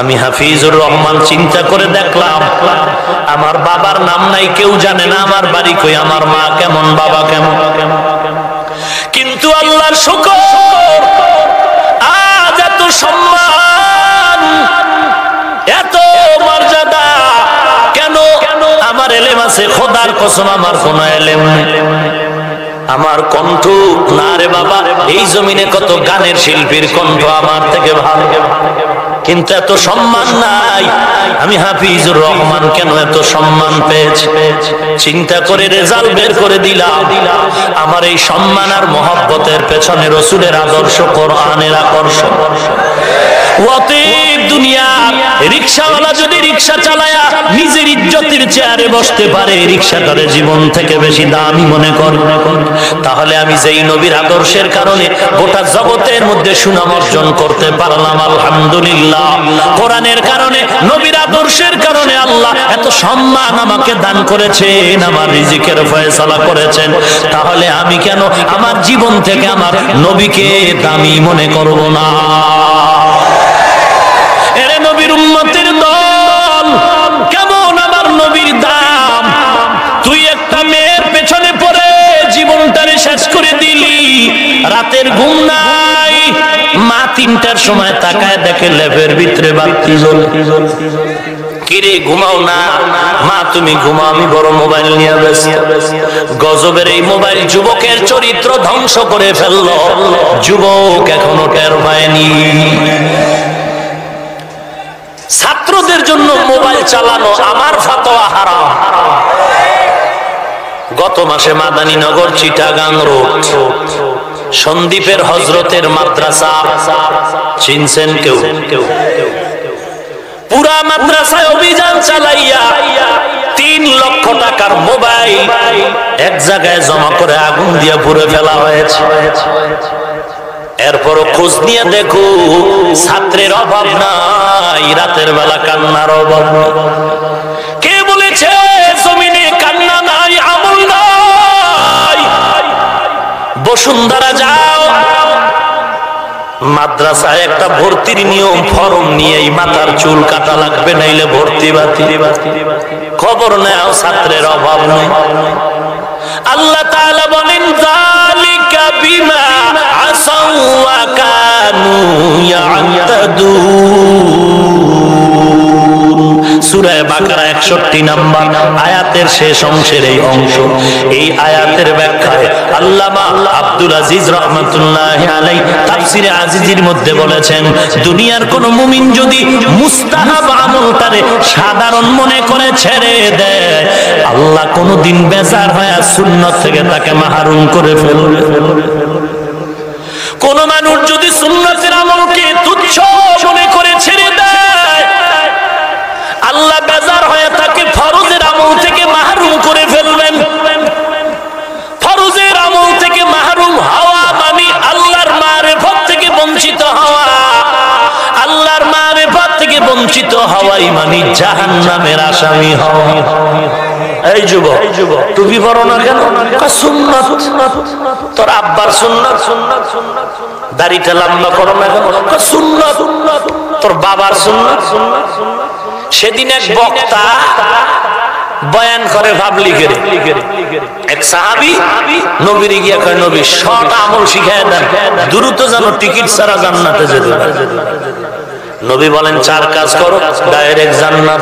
আমি হাফিজুর রহমান চিন্তা করে দেখলাম আমার বাবার নাম নাই, কেউ জানে না আমার বাড়ি কই, আমার মা কেমন, বাবা কেমন। কিন্তু আল্লাহর শুকর, আজ এত সম্মান, এত মর্যাদা কেন? আমার এলেম আছে, খোদার কসম আমার কোন এলেম নেই। আমার কণ্ঠ না রে বাবা, এই জমিনে কত গানের শিল্পীর কণ্ঠ আমার থেকে ভালো, কিন্তু এত সম্মান নাই। আমি হাফিজুর রহমান কেন এত সম্মান পেয়েছি? চিন্তা করে রেজাল্ট বের করে দিলাম। আমার এই সম্মান আর মহব্বতের পেছনে রসুলের আদর্শ, কোরআনের আকর্ষণ। দুনিয়া রিকশাওয়ালা যদি রিকশা চালায়া নিজের ইজ্জতের চেয়ারে বসতে পারে, রিকশাটারে জীবন থেকে বেশি দামি মনে করে, তাহলে আমি যেই নবীর আদর্শের কারণে গোটা জগতের মধ্যে সুনাম অর্জন করতে পারলাম, আলহামদুলিল্লাহ। কোরআনের কারণে, নবীর আদর্শের কারণে আল্লাহ এত সম্মান আমাকে দান করেছেন, আমার রিজিকের ফয়সালা করেছেন, তাহলে আমি কেন আমার জীবন থেকে আমার নবীকে দামি মনে করব না? এরে নবীর উম্মতের দল, কেমন আমার নবীর দাম! তুই একটা মেয়ের পেছনে পড়ে জীবনটারে শেষ করে দিলি, রাতের ঘুম নাই, মা 3টার সময় তাকায় দেখে লেপের ভিতরে বাতি জ্বলে। কিরে ঘুমাও না? মা তুমি ঘুমাও, আমি বড় মোবাইল নিয়ে ব্যস্ত। গজবের এই মোবাইল যুবকের চরিত্র ধ্বংস করে ফেললো, যুবক এখনো টের পায়নি। ছাত্রদের জন্য মোবাইল চালানো আমার ফতোয়া হারাম। গত মাসে মাদানীনগর চিটাগাং রোড সন্দ্বীপের হযরতের মাদ্রাসা চিনছেন কেউ? পুরা মাদ্রাসায় অভিযান চালাইয়া 3 লক্ষ টাকার মোবাইল এক জায়গায় জমা করে আগুন দিয়ে পুড়ে ফেলা হয়েছে। এরপরও খোঁজ নিয়ে দেখো, ছাত্রের অভাব নাই, রাতের বেলা কান্নার অভাব নাই। কে বলেছে জমিনে কান্না নাই, আমল নাই? বসুন্ধরা যাও, মাদ্রাসায় একটা ভর্তির নিয়ম, ফরম নিয়ে মাথার চুল কাটা লাগবে, নাইলে ভর্তি বাতিল। খবর নাও, ছাত্রের অভাব নেই। আল্লাহ তাআলা বলেন, যালিকা বিমা আসাউ ওয়া কানু ইয়াতাদুন। সূরা বাকারা 61 নম্বর আয়াতের শেষ অংশের এই অংশ। এই আয়াতের ব্যাখ্যায় আল্লামা আব্দুল আজিজ রাহমাতুল্লাহি আলাইহি তাফসিরে আজিজের মধ্যে বলেছেন, দুনিয়ার কোন মুমিন যদি মুস্তাহাব আমলটারে সাধারণ মনে করে ছেড়ে দেয়, আল্লাহ কোনদিন বেজার হয় সুন্নাত থেকে তাকে মাহরুম করে ফেলবে। কোন মানুষ যদি সুন্নাতের আমলকে তুচ্ছ মনে করে ছেড়ে দেয়, আল্লাহ বেজার হয়ে তাকে ফরজের আমল থেকে মাহরুম করে ফেলবেন। ফরজের আমল থেকে মাহরুম হওয়া মানে আল্লাহর মারিফত থেকে বঞ্চিত হওয়া। আল্লাহর মারিফত থেকে বঞ্চিত হওয়াই মানে জাহান্নামের আসামি হওয়া। এই যুবক, টুপি পরো না কেন? সুন্নাত। তোর আব্বার সুন্নাত। দাড়িটা লম্বা করো না কেন? সুন্নাত। তোর বাবার সুন্নাত। সেদিন এক বক্তা বয়ান করে পাবলিকের, এক সাহাবী নবীরে গিয়া কয়, নবী শর্ট আমল শিখায় দেন, দ্রুত যেন টিকিট ছাড়া জান্নাতে যেতে পারে। নবী বলেন, 4 কাজ করো, ডাইরেক্ট জান্নাত।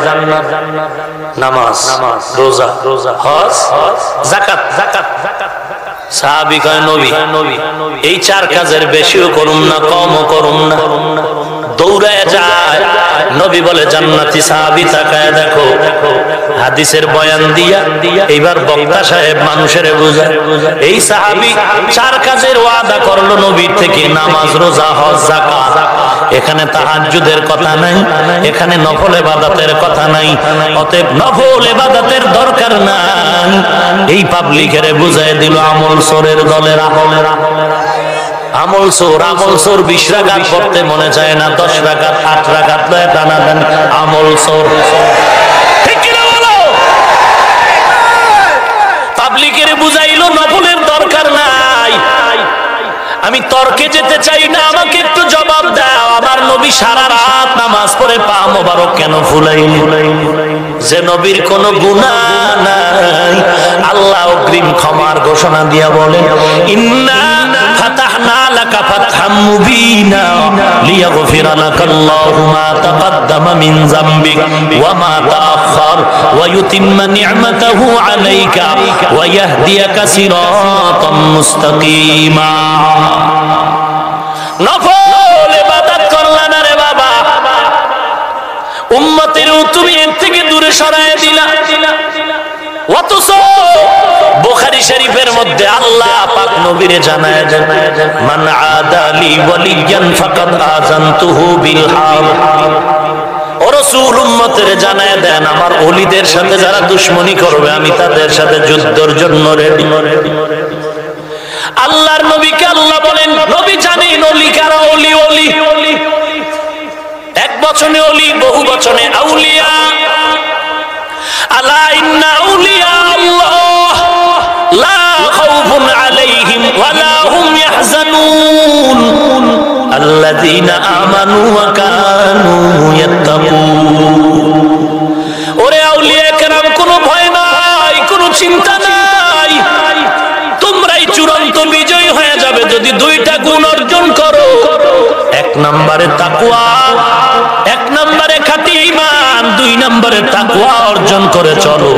নামাজ, রোজা, হজ, যাকাত। সাহাবী কয়, নবী এই 4 কাজের বেশিও করুন না, কমও করুন না। দৌড়ায় যায়। নবী বলে, জান্নাতি সাহাবী তাকায় দেখো। হাদিসের বয়ান দিয়া এইবার বক্তা সাহেব মানুষের বোঝায়, এই সাহাবী 4 কাজের ওয়াদা করলো নবীর থেকে, নামাজ, রোজা, হজ, যাকাত। এখানে তাহাজ্জুদের কথা নাই, এখানে নফল ইবাদতের কথা নাই, অতএব নফল ইবাদতের দরকার নাই। এই পাবলিকের বুঝায় দিল আমল চোরের দলের আমল চোর 20 রাকাত পড়তে মনে চায় না, 10 রাকাত 8 রাকাত লয়ে টানা দেন, আমল চোর। ঠিক কি না বলো? পাবলিকের বুঝাইলো নফলের দরকার নাই। আমি তর্কে যেতে চাই না, আমাকে একটু জবাব দাও। আমার নবী সারা রাত নামাজ পড়ে পা মোবারক কেন ফুলাইলেন? যে নবীর কোনো গুনাহ নাই, আল্লাহ অগ্রিম ক্ষমার ঘোষণা দিয়া বলেন, ইন্না ফাতাহনা লাকা ফাতহাম মুবিনা লিয়াগফিরা লাকাল্লাহু মা তাকাদ্দামা মিন যামবিক ওয়া মা তাআখার ওয়া ইউতিম্মা নি'মাতাহু আলাইকা ওয়া ইয়াহদিয়াকা সিরাতাম মুস্তাকিমা। নফল ইবাদত করলা না রে বাবা, উম্মতের তুমি এর থেকে দূরে সরায় দিলা। অথচ বুখারী শরীফের মধ্যে আল্লাহ পাক নবীরে জানায় দেন, মান আদালি ওয়ালিয়ান ফাকাদ আযানতুহু বিল হারব। ও রাসূল উম্মতের জানায় দেন, আমার ওলিদের সাথে যারা দুশমনি করবে আমি তাদের সাথে যুদ্ধের জন্য রেডি। আল্লাহর নবীকে আল্লাহ বলেন, নবী জানেন ওলি কারা, ওলি ওলি এক বচনে ওলি, বহু বচনে আউলিয়া। আলা ইন্না আউলিয়া আল্লাহ লা খাউফুন আলাইহিম ওয়া লা হুম ইয়াহজানুন আল্লাযীনা আমানু ওয়া কানু ইয়াত্তাকুন। ওরে আউলিয়া কেরাম, কোনো ভয় নাই, কোনো চিন্তা নাই, তোমরাই চূড়ান্ত বিজয়ী হয়ে যাবে যদি দুইটা গুণ অর্জন করো। এক নম্বরে তাকওয়া, এক নম্বরে খাঁটি ঈমান, দুই নম্বরে তাকওয়া অর্জন করে চলো।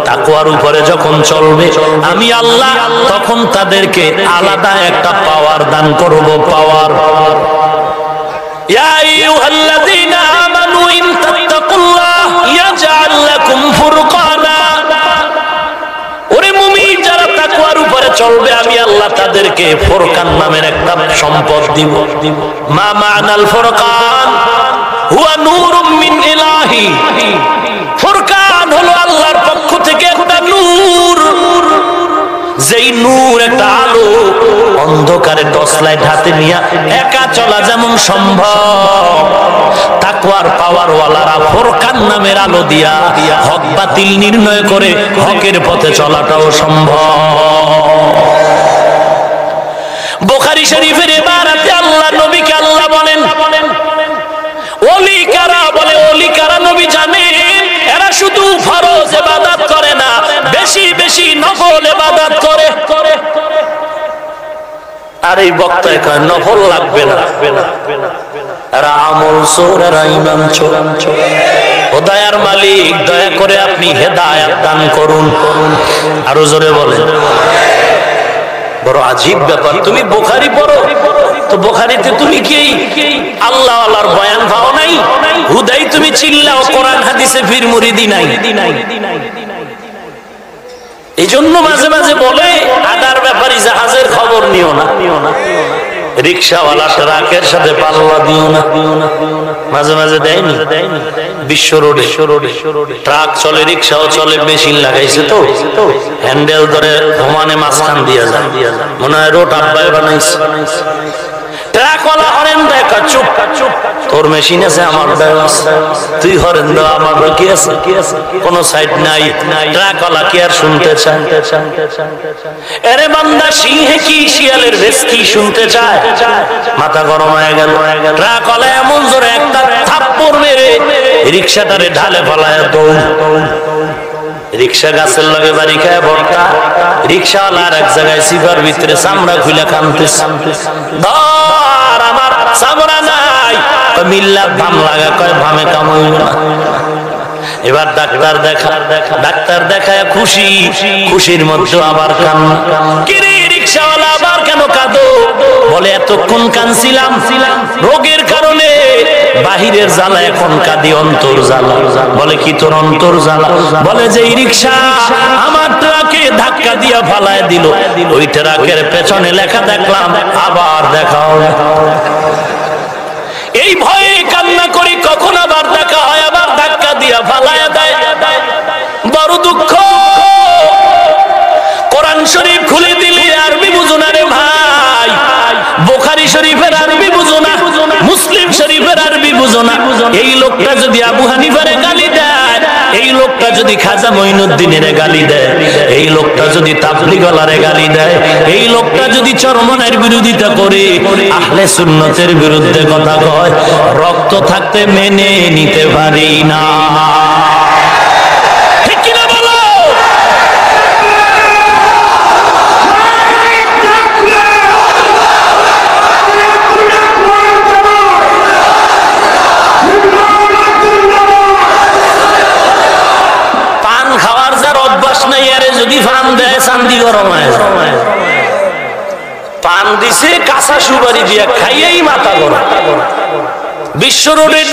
তাকওয়ার উপরে যখন চলবে আমি আল্লাহ তখন তাদেরকে আলাদা একটা পাওয়ার দান করব, পাওয়ার। ইয়া আইয়ুহাল্লাযীনা আমানু ইন তাত্তাকুল্লাহ ইয়াজআল লাকুম ফুরকানা। ওরে মুমিন, যারা তাকওয়ার উপরে চলবে আমি আল্লাহ তাদেরকে ফুরকান নামের একটা সম্পদ দিব। মা মা'নাল ফুরকান হুয়া নূরুম মিন ইলাহি। ফুরকান হলো আল্লাহর পক্ষ থেকে একটা নূর, যেই নূর একটা আলো। অন্ধকারে টর্চ লাইট হাতে নিয়ে একা চলা যেমন সম্ভব, তাকওয়ার পাওয়ার ওয়ালারা ফুরকান নামের আলো দিয়া হক বাতিল নির্ণয় করে হকের পথে চলাটাও সম্ভব। বুখারী শরীফের ইবারাতে আল্লাহ নবীকে আল্লাহ বলেন, ওলি কারা? বলে ওলি কারা নবী জানেন, এরা শুধু ফরজ ইবাদত করে না, বেশি বেশি নফল ইবাদত করে। আর এই বক্তায় কয় নফল লাগবে না, এরা আমল চোর, এরা ঈমান চোর। ও দয়ার মালিক, দয়া করে আপনি হেদায়েত দান করুন। আরো জোরে বলেন। বড় আজীব ব্যাপার, তুমি বুখারী পড়ো তো বুখারীতে তুমি কি আল্লাহ আল্লাহর বয়ান পাও নাই? হুদাই তুমি চিল্লাও, কোরআন হাদিসে ফির মুরিদি নাই। এই জন্য মাঝে মাঝে বলে আদার ব্যাপারী জাহাজের খবর নিও না, রিক্সাওয়ালা ট্রাকের সাথে পাল্লা দিও না। মাঝে মাঝে দেয়নি, বিশ্ব রোডে ট্রাক চলে, রিক্সাও চলে, মেশিন লাগাইছে তো হ্যান্ডেল ধরে ঘুমানে মাঝখান দিয়া যায়, মনে হয় রোড আব্বাই বানাইছে। ট্রাকওয়ালা হরেন দেয়, চুপ চুপ, তোর মেশিন আছে আমার তুই হরেন দাও, আমার কি আছে? কোন সাইড নাই। ট্রাকওয়ালা কি আর শুনতে চায়? এরে বান্দা, সিংহে কি শিয়ালের ভেস কি শুনতে চায়? মাথা গরম হয়ে গেল। ট্রাকওয়ালা এমন জোরে একটা থাপ্পড় মেরে রিক্সাটারে ঢালে ফলায় দৌড়। রিক্সা গাছের লগে বাড়ি খায় ভর্তা। রিক্সাওয়ালা আর এক জায়গায় সিফার ভিতরে চামড়া খুলে কানতেছে, ধর আমার চামড়া নাই। মিল্লা ভাম লাগা, কয় ভামে কাম হইল না। এবার ডাক্তার দেখায় খুশি, খুশির মধ্যে আবার কান্না। কিরে রিক্সাওয়ালা, আবার কেন কাঁদো? বলে এতক্ষণ কাঁদছিলাম রোগের কারণে, বাহিরের জ্বালা, এখন কাঁদি অন্তর জ্বালা। বলে কি তোর অন্তর জ্বালা? বলে যে এই রিক্সা আমার ট্রাকে ধাক্কা দিয়া ফালায় দিল, ওই ট্রাকের পেছনে লেখা দেখলাম আবার দেখা হবে। এই ভয়ে কান্না করি, কখন আবার দেখা হয়, আবার ধাক্কা দিয়া ফালায় দেয়। বড় দুঃখ। কোরআন শরীফ খুলে দিলে আরবি বুঝো না রে ভাই, বুখারী শরীফের আরবি বুঝো না, মুসলিম শরীফের আরবি বুঝো না। এই লোকটা যদি আবু হানিফারে গালি দেয়, এই লোকটা যদি খাজা মঈনুদ্দিনের গালি দেয়, এই লোকটা যদি তাবলীগওয়ালারে গালি দেয়, এই লোকটা যদি চরমনের বিরোধিতা করে, আহলে সুন্নতের বিরুদ্ধে কথা কয়, রক্ত থাকতে মেনে নিতে পারি না। ঠিক কিনা বলো? পান খাওয়ার যার অভ্যাস নাই, আরে যদি পান দেয় চান্দি গরম হয়। পান দিছে কাঁচা সুপারি দিয়া খাইয়েই মাথা গরম। বিশ্ব রোডের